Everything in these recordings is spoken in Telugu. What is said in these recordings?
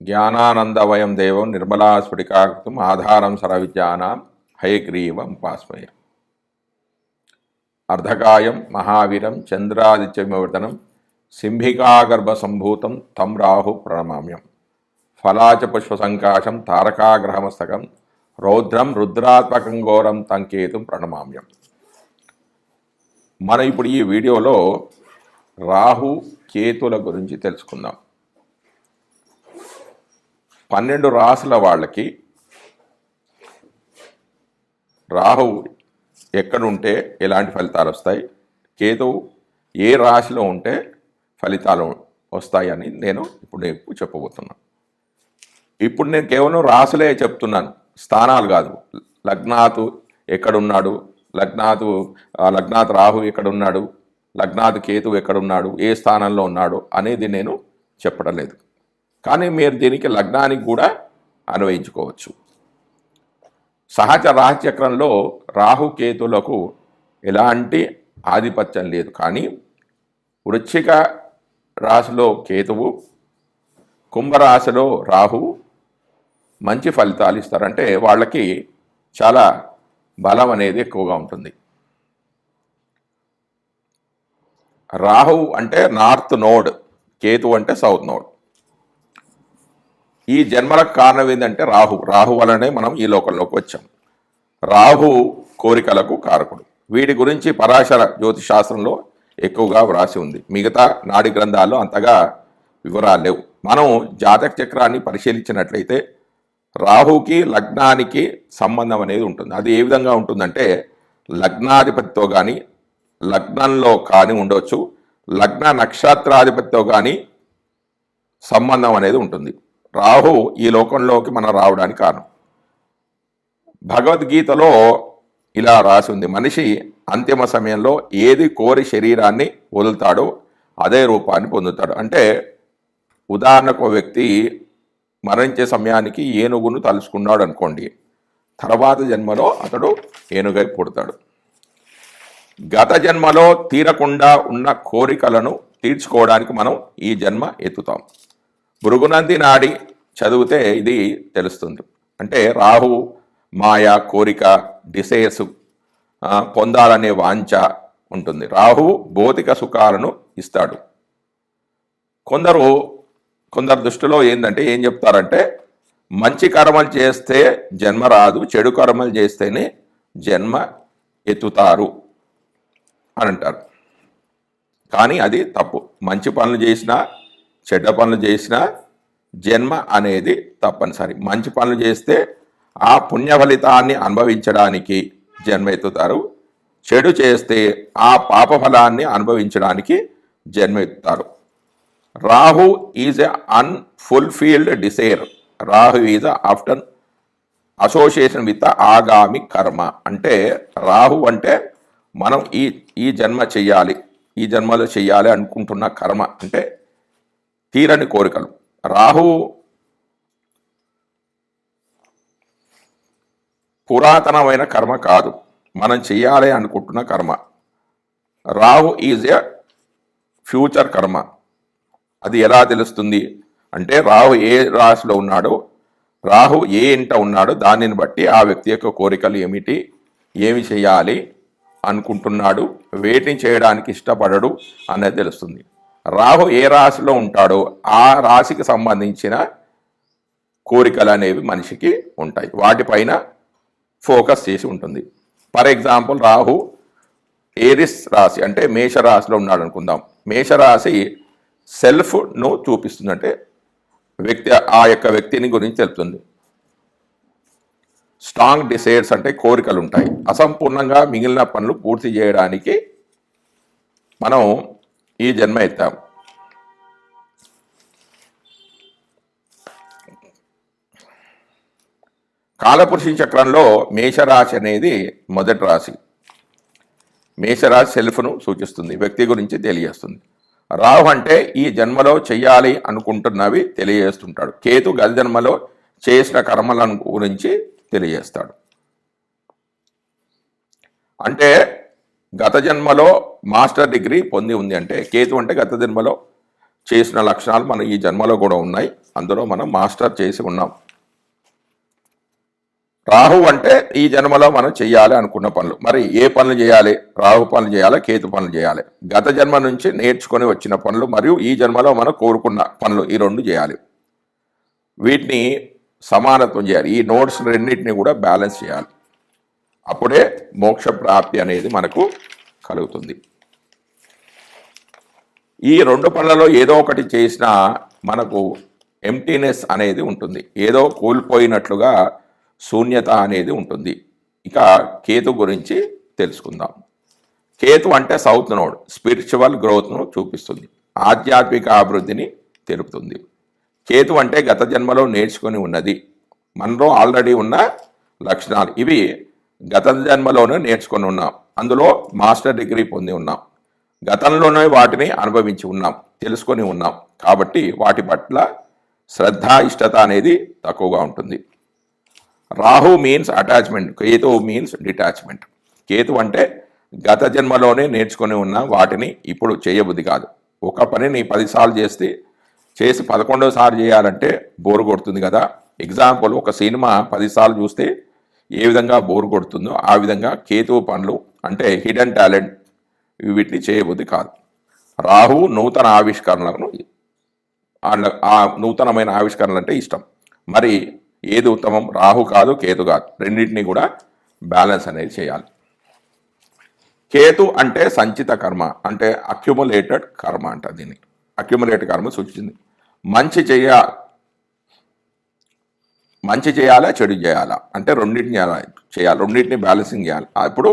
జ్ఞానానందవయం దేవం నిర్మలాస్ఫటికాకృతం ఆధారం సర్వవిద్యానాం హయగ్రీవం ఉపాస్మయ. అర్ధకాయం మహావీరం చంద్రాదిత్యమివర్తనం సింహికాగర్భ సంభూతం తం రాహు ప్రణమామ్యం. ఫలాచ పుష్పసంకాశం తారకాగ్రహమస్తకం రౌద్రం రుద్రాత్మకం ఘోరం తంకేతుం ప్రణమామ్యం. మనం ఇప్పుడు ఈ వీడియోలో రాహు కేతుల గురించి తెలుసుకుందాం. 12 రాశుల వాళ్ళకి రాహు ఎక్కడుంటే ఎలాంటి ఫలితాలు వస్తాయి, కేతువు ఏ రాశిలో ఉంటే ఫలితాలు వస్తాయని నేను ఇప్పుడు చెప్పబోతున్నాను. ఇప్పుడు నేను కేవలం రాశులే చెప్తున్నాను, స్థానాలు కాదు. లగ్నాతు ఎక్కడున్నాడు, లగ్నాత్ రాహు ఎక్కడున్నాడు, లగ్నాత్ కేతువు ఎక్కడున్నాడు, ఏ స్థానంలో ఉన్నాడు అనేది నేను చెప్పడం లేదు. కానీ మీరు దీనికి లగ్నానికి కూడా అన్వయించుకోవచ్చు. సహజ రాశిచక్రంలో రాహుకేతులకు ఎలాంటి ఆధిపత్యం లేదు. కానీ వృశ్చిక రాశిలో కేతువు, కుంభరాశిలో రాహువు మంచి ఫలితాలు ఇస్తారంటే వాళ్ళకి చాలా బలం అనేది ఎక్కువగా ఉంటుంది. రాహువు అంటే నార్త్ నోడ్, కేతువు అంటే సౌత్ నోడ్. ఈ జన్మలకు కారణం ఏంటంటే రాహు వలనే మనం ఈ లోకంలోకి వచ్చాం. రాహు కోరికలకు కారకుడు. వీటి గురించి పరాశర జ్యోతిషాస్త్రంలో ఎక్కువగా వ్రాసి ఉంది. మిగతా నాడి గ్రంథాల్లో అంతగా వివరాలు లేవు. మనం జాతక చక్రాన్ని పరిశీలించినట్లయితే రాహుకి లగ్నానికి సంబంధం అనేది ఉంటుంది. అది ఏ విధంగా ఉంటుందంటే లగ్నాధిపతితో కానీ, లగ్నంలో కానీ ఉండవచ్చు, లగ్న నక్షత్రాధిపతితో కానీ సంబంధం అనేది ఉంటుంది. రాహు ఈ లోకంలోకి మనం రావడానికి కారణం. భగవద్గీతలో ఇలా రాసి ఉంది, మనిషి అంతిమ సమయంలో ఏది కోరి శరీరాన్ని వదులుతాడో అదే రూపాన్ని పొందుతాడు. అంటే ఉదాహరణకు వ్యక్తి మరణించే సమయానికి ఏనుగును తలుచుకున్నాడు అనుకోండి, తర్వాత జన్మలో అతడు ఏనుగై పుడతాడు. గత జన్మలో తీరకుండా ఉన్న కోరికలను తీర్చుకోవడానికి మనం ఈ జన్మ ఎత్తుతాం. భృగునంది నాడి చదివితే ఇది తెలుస్తుంది. అంటే రాహు మాయ, కోరిక, డిసైర్స్, పొందాలనే వాంఛ ఉంటుంది. రాహువు భౌతిక సుఖాలను ఇస్తాడు. కొందరు దృష్టిలో ఏంటంటే ఏం చెప్తారంటే మంచి కర్మలు చేస్తే జన్మ రాదు, చెడు కర్మలు చేస్తేనే జన్మ ఎత్తుతారు అని అంటారు. కానీ అది తప్పు. మంచి పనులు చేసినా చెడ్డ పనులు చేసినా జన్మ అనేది తప్పనిసరి. మంచి పనులు చేస్తే ఆ పుణ్య ఫలితాన్ని అనుభవించడానికి జన్మ ఎత్తుతారు, చెడు చేస్తే ఆ పాప ఫలాన్ని అనుభవించడానికి జన్మ ఎత్తుతారు. Rahu is a unfulfilled desire. Rahu is after association with agami karma. అంటే రాహు అంటే మనం ఈ జన్మ చెయ్యాలి, ఈ జన్మలో చెయ్యాలి అనుకుంటున్న కర్మ అంటే తీరని కోరికలు. రాహు పురాతనమైన కర్మ కాదు, మనం చెయ్యాలి అనుకుంటున్న కర్మ. రాహు ఈజ్ ఎ ఫ్యూచర్ కర్మ. అది ఎలా తెలుస్తుంది అంటే రాహు ఏ రాశిలో ఉన్నాడో, రాహు ఏ ఇంట ఉన్నాడో దానిని బట్టి ఆ వ్యక్తి యొక్క కోరికలు ఏమిటి, ఏమి చేయాలి అనుకుంటున్నాడు, వేటిని చేయడానికి ఇష్టపడడు అనేది తెలుస్తుంది. రాహు ఏ రాశిలో ఉంటాడో ఆ రాశికి సంబంధించిన కోరికలు అనేవి మనిషికి ఉంటాయి, వాటిపైన ఫోకస్ చేసి ఉంటుంది. ఫర్ ఎగ్జాంపుల్ రాహు ఏరిస్ రాశి అంటే మేషరాశిలో ఉన్నాడు అనుకుందాం. మేషరాశి సెల్ఫ్ను చూపిస్తుంది, అంటే ఆ యొక్క వ్యక్తిని గురించి తెలుపుతుంది. స్ట్రాంగ్ డిసైర్స్ అంటే కోరికలు ఉంటాయి. అసంపూర్ణంగా మిగిలిన పనులు పూర్తి చేయడానికి మనం ఈ జన్మ ఎత్తాం. కాలపురుష చక్రంలో మేషరాశి అనేది మొదటి రాశి. మేషరాశి సెల్ఫ్ను సూచిస్తుంది, వ్యక్తి గురించి తెలియజేస్తుంది. రాహు అంటే ఈ జన్మలో చెయ్యాలి అనుకుంటున్నవి తెలియజేస్తుంటాడు. కేతు గత జన్మలో చేసిన కర్మల గురించి తెలియజేస్తాడు. అంటే గత జన్మలో మాస్టర్ డిగ్రీ పొంది ఉంది అంటే కేతు అంటే గత జన్మలో చేసిన లక్షణాలు మన ఈ జన్మలో కూడా ఉన్నాయి. అందులో మనం మాస్టర్ చేసి ఉన్నాం. రాహు అంటే ఈ జన్మలో మనం చేయాలి అనుకున్న పనులు. మరి ఏ పనులు చేయాలి? రాహు పనులు చేయాలి, కేతు పనులు చేయాలి. గత జన్మ నుంచి నేర్చుకొని వచ్చిన పనులు మరియు ఈ జన్మలో మనం కోరుకున్న పనులు, ఈ రెండు చేయాలి. వీటిని సమానత్వం చేయాలి. ఈ నోట్స్ రెండింటిని కూడా బ్యాలెన్స్ చేయాలి. అప్పుడే మోక్ష ప్రాప్తి అనేది మనకు కలుగుతుంది. ఈ రెండు పనులలో ఏదో ఒకటి చేసినా మనకు ఎంప్టీనెస్ అనేది ఉంటుంది. ఏదో కోల్పోయినట్లుగా శూన్యత అనేది ఉంటుంది. ఇక కేతు గురించి తెలుసుకుందాం. కేతు అంటే సౌత్ నోడ్, స్పిరిచువల్ గ్రోత్ను చూపిస్తుంది, ఆధ్యాత్మిక అభివృద్ధిని తెలుపుతుంది. కేతు అంటే గత జన్మలో నేర్చుకొని ఉన్నది, మనలో ఆల్రెడీ ఉన్న లక్షణాలు. ఇవి గత జన్మలోనే నేర్చుకొని ఉన్నాం, అందులో మాస్టర్ డిగ్రీ పొంది ఉన్నాం, గతంలోనే వాటిని అనుభవించి ఉన్నాం, తెలుసుకొని ఉన్నాం. కాబట్టి వాటి పట్ల శ్రద్ధ, ఇష్టత అనేది తక్కువగా ఉంటుంది. Rahu means attachment, Ketu means detachment. Ketu అంటే గత జన్మలోనే నేర్చుకొని ఉన్న వాటిని ఇప్పుడు చేయబుద్ధి కాదు. ఒక పనిని 10 సార్లు చేసి 11వ సారి చేయాలంటే బోరు కొడుతుంది కదా. ఎగ్జాంపుల్, ఒక సినిమా 10 సార్లు చూస్తే ఏ విధంగా బోరు కొడుతుందో ఆ విధంగా కేతువు పనులు అంటే హిడెన్ టాలెంట్, వీటిని చేయబుద్ధి కాదు. రాహు నూతన ఆవిష్కరణలను, ఆ నూతనమైన ఆవిష్కరణలు అంటే ఇష్టం. మరి ఏది ఉత్తమం? రాహు కాదు, కేతు కాదు, రెండింటినీ కూడా బ్యాలెన్స్ అనేది చేయాలి. కేతు అంటే సంచిత కర్మ, అంటే అక్యుములేటెడ్ కర్మ అంట. దీన్ని అక్యుములేటెడ్ కర్మ సూచించింది. మంచి చేయాలా, చెడు చేయాలా అంటే రెండింటిని చేయాలి, రెండింటిని బ్యాలెన్సింగ్ చేయాలి. అప్పుడు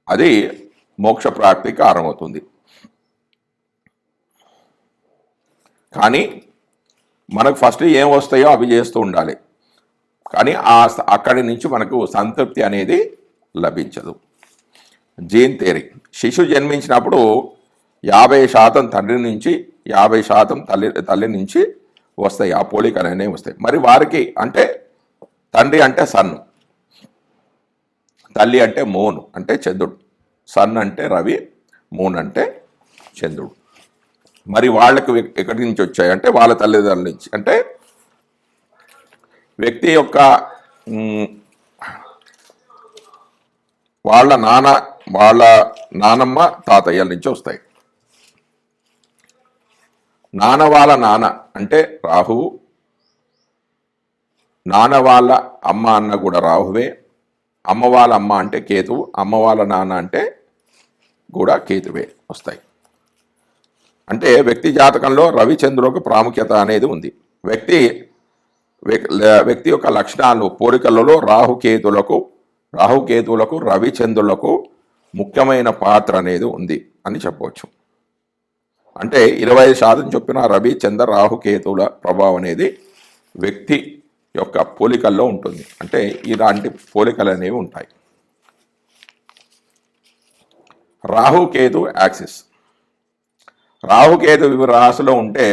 అది మోక్ష ప్రాప్తికి కారణమవుతుంది. కానీ మనకు ఫస్ట్ ఏం వస్తాయో అవి చేస్తూ ఉండాలి. కానీ అక్కడి నుంచి మనకు సంతృప్తి అనేది లభించదు. జీన్ థియరీ, శిశువు జన్మించినప్పుడు 50% తండ్రి నుంచి 50% తల్లి నుంచి వస్తాయి, ఆ పోలికలు అనేవి వస్తాయి. మరి వారికి అంటే తండ్రి అంటే సన్, తల్లి అంటే మూన్ అంటే చంద్రుడు, సన్ అంటే రవి, మూన్ అంటే చంద్రుడు. మరి వాళ్ళకి ఎక్కడి నుంచి వచ్చాయి అంటే వాళ్ళ తల్లిదండ్రుల నుంచి. అంటే వ్యక్తి యొక్క వాళ్ళ నానమ్మ తాతయ్యల నుంచి వస్తాయి. నాన్న వాళ్ళ నాన్న అంటే రాహువు, నాన్న వాళ్ళ అమ్మ అన్న కూడా రాహువే, అమ్మ వాళ్ళ అమ్మ అంటే కేతువు, అమ్మ వాళ్ళ నాన్న అంటే కూడా కేతువే వస్తాయి. అంటే వ్యక్తి జాతకంలో రవిచంద్రులకు ప్రాముఖ్యత అనేది ఉంది. వ్యక్తి యొక్క లక్షణాలు, పోలికలలో రాహుకేతువులకు రవిచంద్రులకు ముఖ్యమైన పాత్ర అనేది ఉంది అని చెప్పవచ్చు. అంటే 25% చొప్పున రవి, చంద్ర, రాహుకేతువుల ప్రభావం అనేది వ్యక్తి యొక్క పోలికల్లో ఉంటుంది. అంటే ఇలాంటి పోలికలు అనేవి ఉంటాయి. రాహుకేతు యాక్సిస్, రాహుకేతు వివిధ రాశిలో ఉంటే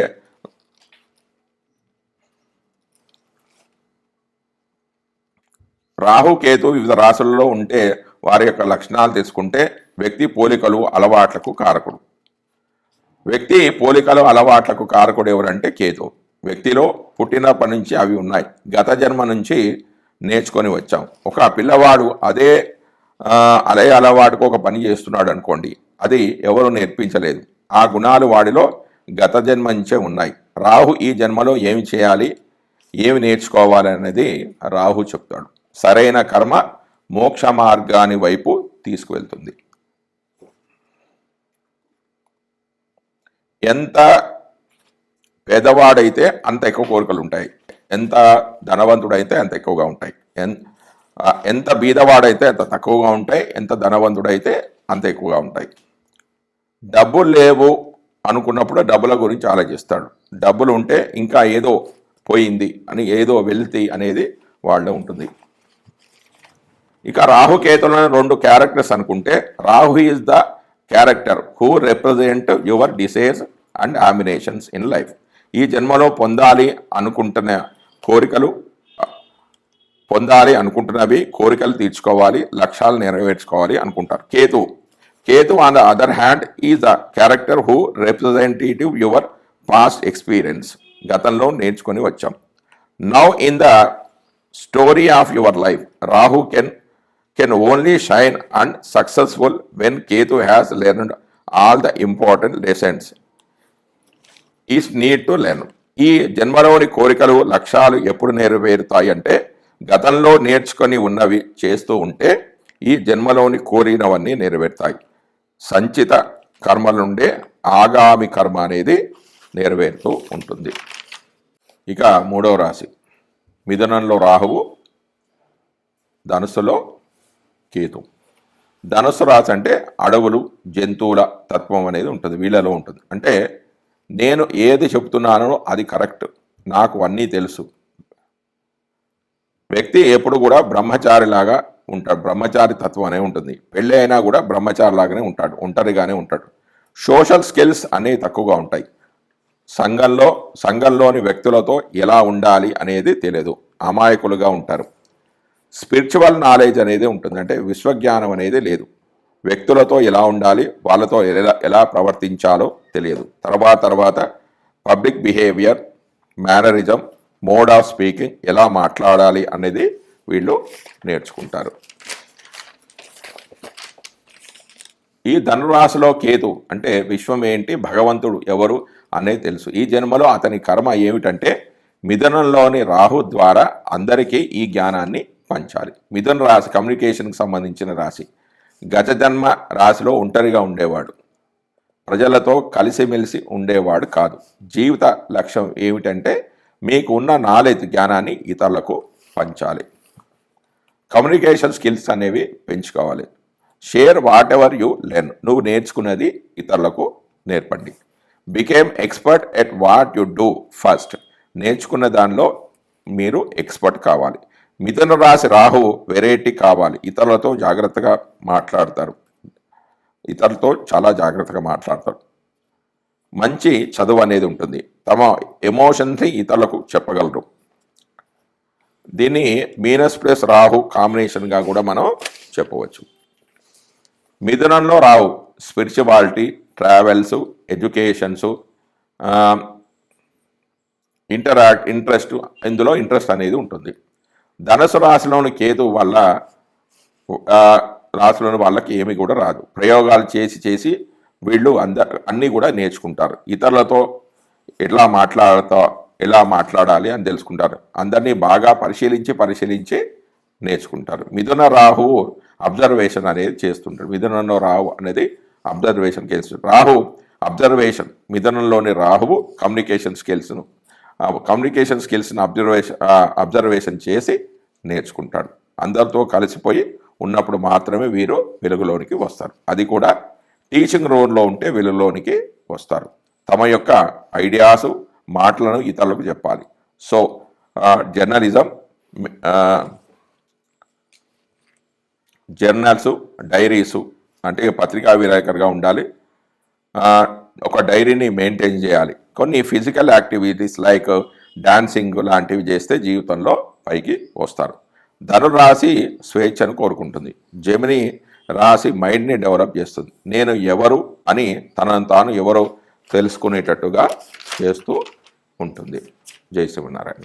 రాహుకేతు వివిధ రాశులలో ఉంటే వారి యొక్క లక్షణాలు తీసుకుంటే వ్యక్తి పోలికలు, అలవాట్లకు కారకుడు. వ్యక్తి పోలికలు, అలవాట్లకు కారకుడు ఎవరంటే కేతు. వ్యక్తిలో పుట్టినప్పటి నుంచి అవి ఉన్నాయి, గత జన్మ నుంచి నేర్చుకొని వచ్చాం. ఒక పిల్లవాడు అదే అలవాటుకు ఒక పని చేస్తున్నాడు అనుకోండి, అది ఎవరు నేర్పించలేదు, ఆ గుణాలు వాడిలో గత జన్మ నుంచే ఉన్నాయి. రాహు ఈ జన్మలో ఏమి చేయాలి, ఏమి నేర్చుకోవాలి అనేది రాహు చెప్తాడు. సరైన కర్మ మోక్ష మార్గాని వైపు తీసుకువెళ్తుంది. ఎంత పేదవాడైతే అంత ఎక్కువ కోరికలు ఉంటాయి, ఎంత ధనవంతుడైతే అంత ఎక్కువగా ఉంటాయి, ఎంత బీదవాడైతే అంత తక్కువగా ఉంటాయి, ఎంత ధనవంతుడైతే అంత ఎక్కువగా ఉంటాయి. డబ్బులు లేవు అనుకున్నప్పుడు డబ్బుల గురించి ఆలోచిస్తాడు, డబ్బులు ఉంటే ఇంకా ఏదో పోయింది అని, ఏదో వెల్తీ అనేది వాళ్ళలో ఉంటుంది. ఇక రాహుకేతులను 2 క్యారెక్టర్స్ అనుకుంటే, Rahu is the character who represent your desires and ambitions in life. ఈ జన్మలో పొందాలి అనుకుంటున్నవి, కోరికలు తీర్చుకోవాలి, లక్ష్యాలు నెరవేర్చుకోవాలి అనుకుంటారు. Ketu on the other hand is the character who representative your past experience, గతంలో నేర్చుకొని వచ్చాం. Now in the story of your life Rahu can only shine and successful when Ketu has learned all the important lessons is need to learn. ఈ జన్మలోని కోరికలు లక్ష్యాలు ఎప్పుడు నెరవేరుతాయి అంటే గతంలో నేర్చుకొని ఉన్నవి చేస్తూ ఉంటే ఈ జన్మలోని కోరినవన్నీ నెరవేరుతాయి. సంచిత కర్మల నుండే ఆగామి కర్మ అనేది నెరవేరుతూ ఉంటుంది. ఇక 3వ రాశి మిథునంలో రాహువు, ధనుస్సులో కేతు. ధనుస్సు రాశి అంటే అడవులు జంతువుల తత్వం అనేది ఉంటుంది, వీళ్ళలో ఉంటుంది. అంటే నేను ఏది చెప్తున్నానో అది కరెక్ట్, నాకు అన్నీ తెలుసు. వ్యక్తి ఎప్పుడు కూడా బ్రహ్మచారిలాగా ఉంటాడు, బ్రహ్మచారి తత్వం అనే ఉంటుంది. పెళ్ళి అయినా కూడా బ్రహ్మచారి లాగానే ఉంటాడు, ఒంటరిగానే ఉంటాడు. సోషల్ స్కిల్స్ అనేవి తక్కువగా ఉంటాయి. సంఘంలోని వ్యక్తులతో ఎలా ఉండాలి అనేది తెలియదు, అమాయకులుగా ఉంటారు. స్పిరిచువల్ నాలెడ్జ్ అనేది ఉంటుంది, అంటే విశ్వజ్ఞానం అనేది లేదు. వ్యక్తులతో ఎలా ఉండాలి, వాళ్ళతో ఎలా ప్రవర్తించాలో తెలియదు. తర్వాత public behaviour, mannerism, mode of speaking, ఎలా మాట్లాడాలి అనేది వీళ్ళు నేర్చుకుంటారు. ఈ ధనురాశిలో కేతు అంటే విశ్వం ఏంటి, భగవంతుడు ఎవరు అనేది తెలుసు. ఈ జన్మలో అతని కర్మ ఏమిటంటే మిథునంలోని రాహు ద్వారా అందరికీ ఈ జ్ఞానాన్ని పంచాలి. మిథున రాశి కమ్యూనికేషన్కి సంబంధించిన రాశి. గత జన్మ రాశిలో ఒంటరిగా ఉండేవాడు, ప్రజలతో కలిసిమెలిసి ఉండేవాడు కాదు. జీవిత లక్ష్యం ఏమిటంటే మీకు ఉన్న నాలెడ్జ్, జ్ఞానాన్ని ఇతరులకు పంచాలి. కమ్యూనికేషన్ స్కిల్స్ అనేవి పెంచుకోవాలి. Share whatever you learn, నువ్వు నేర్చుకున్నది ఇతరులకు నేర్పండి. Became expert at what you do first, నేర్చుకున్న దానిలో మీరు ఎక్స్పర్ట్ కావాలి. మిథున రాశి రాహువు వెరైటీ కావాలి, ఇతరులతో జాగ్రత్తగా మాట్లాడతారు, ఇతరులతో చాలా జాగ్రత్తగా మాట్లాడతారు. మంచి చదువు అనేది ఉంటుంది, తమ ఎమోషన్స్ని ఇతరులకు చెప్పగలరు. దీన్ని మీనస్ ప్లస్ రాహు కాంబినేషన్గా కూడా మనం చెప్పవచ్చు. మిథునంలో Rahu spirituality, travels, educations, interest, ఇందులో ఇంట్రెస్ట్ అనేది ఉంటుంది. ధనుసు రాశిలోని కేతు వల్ల రాశిలోని వాళ్ళకి ఏమి కూడా రాదు. ప్రయోగాలు చేసి వీళ్ళు అన్నీ కూడా నేర్చుకుంటారు. ఇతరులతో ఎలా మాట్లాడాలి అని తెలుసుకుంటారు. అందరినీ బాగా పరిశీలించి నేర్చుకుంటారు. మిథున రాహువు అబ్జర్వేషన్ అనేది చేస్తుంటాడు. మిథునంలో రాహు అనేది అబ్జర్వేషన్ చేస్తుంటాడు. రాహు అబ్జర్వేషన్, మిథునంలోని రాహువు కమ్యూనికేషన్ స్కిల్స్ని అబ్జర్వేషన్ చేసి నేర్చుకుంటాడు. అందరితో కలిసిపోయి ఉన్నప్పుడు మాత్రమే వీరు వెలుగులోనికి వస్తారు. అది కూడా టీచింగ్ రోల్లో ఉంటే వెలుగులోనికి వస్తారు. తమ యొక్క ఐడియాసు, మాటలను ఇతరులకు చెప్పాలి. సో జర్నలిజం, జర్నల్స్, డైరీసు అంటే పత్రికా విలేకరుగా ఉండాలి. ఒక డైరీని మెయింటైన్ చేయాలి. కొన్ని ఫిజికల్ యాక్టివిటీస్ లైక్ డాన్సింగ్ లాంటివి చేస్తే జీవితంలో పైకి వస్తారు. ధనురాశి స్వేచ్ఛను కోరుకుంటుంది. జెమిని రాశి మైండ్ని డెవలప్ చేస్తుంది. నేను ఎవరు అని తనను తాను ఎవరో తెలుసుకునేటట్టుగా చేస్తూ ఉంటుంది. జై శ్రీమన్నారాయణ.